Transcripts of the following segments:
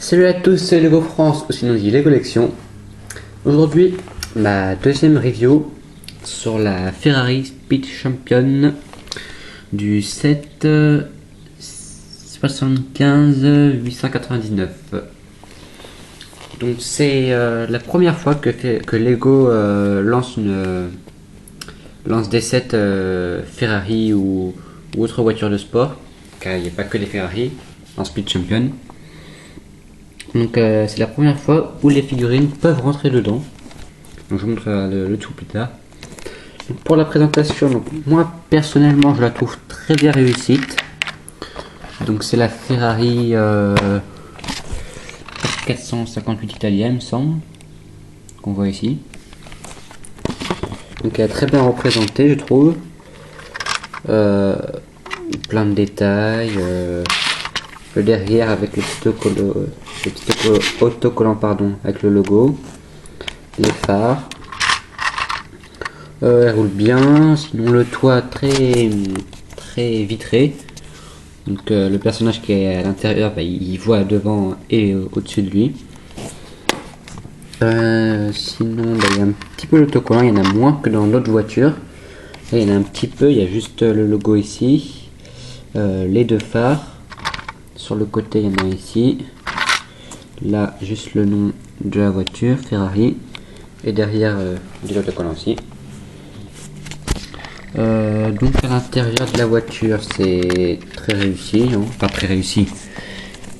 Salut à tous, c'est Lego France, ou sinon dit Lego Collection. Aujourd'hui, ma deuxième review sur la Ferrari Speed Champion du 7 75 899. Donc c'est la première fois que Lego lance des sets Ferrari ou autre voiture de sport, car il n'y a pas que des Ferrari en Speed Champion. Donc c'est la première fois où les figurines peuvent rentrer dedans. Donc je vous montrerai le tout plus tard. Donc, pour la présentation, donc, moi personnellement je la trouve très bien réussie. Donc c'est la Ferrari 458 italienne, il me semble, qu'on voit ici. Donc elle est très bien représentée, je trouve. Plein de détails. Le derrière avec le petit autocollant pardon, avec le logo, les phares, elle roule bien, sinon le toit très vitré, donc le personnage qui est à l'intérieur, il voit devant et au-dessus de lui. Sinon il y a un petit peu l'autocollant, il y en a moins que dans l'autre voiture. Là, il y en a un petit peu, il y a juste le logo ici, les deux phares. Sur le côté, il y en a ici. Là, juste le nom de la voiture, Ferrari. Et derrière, de l'autocollant aussi. Donc, à l'intérieur de la voiture, c'est très réussi. Hein. Enfin, très réussi.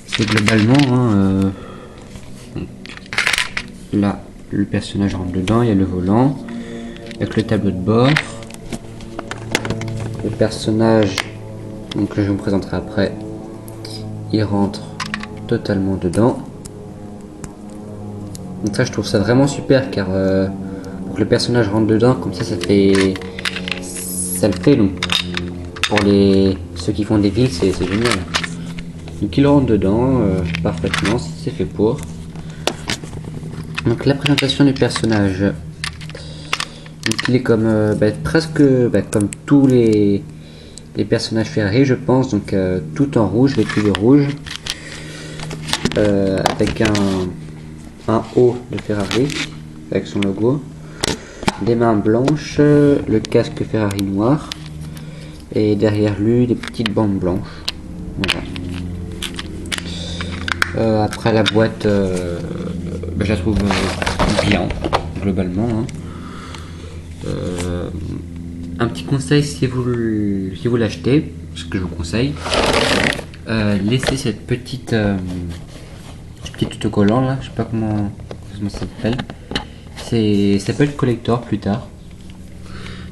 C'est globalement. Hein, là, le personnage rentre dedans. Il y a le volant. Avec le tableau de bord. Le personnage, donc, que je vous présenterai après. Il rentre totalement dedans. Donc ça, je trouve ça vraiment super, car pour que le personnage rentre dedans, comme ça le fait donc pour ceux qui font des villes, c'est génial. Donc il rentre dedans parfaitement, c'est fait pour. Donc la présentation du personnage, donc il est comme presque comme tous les personnages Ferrari, je pense, donc tout en rouge, vêtu de rouge, avec un haut de Ferrari avec son logo, des mains blanches, le casque Ferrari noir, et derrière lui des petites bandes blanches. Voilà. Après la boîte, je la trouve bien globalement. Hein. Un petit conseil si vous l'achetez, ce que je vous conseille, laissez cette petite autocollant là, je sais pas comment ça s'appelle. Ça peut être collector plus tard.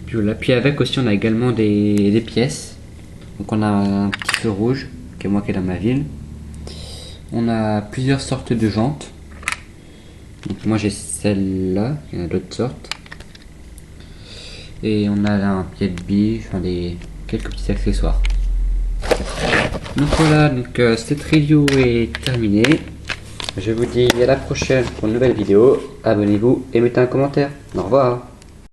Puis voilà. Puis avec aussi on a également des pièces. Donc on a un petit feu rouge qui est moi qui est dans ma ville. On a plusieurs sortes de jantes. Donc moi j'ai celle-là, il y en a d'autres sortes. Et on a là un pied de bille, enfin quelques petits accessoires. Donc voilà, donc cette review est terminée. Je vous dis à la prochaine pour une nouvelle vidéo. Abonnez-vous et mettez un commentaire. Au revoir.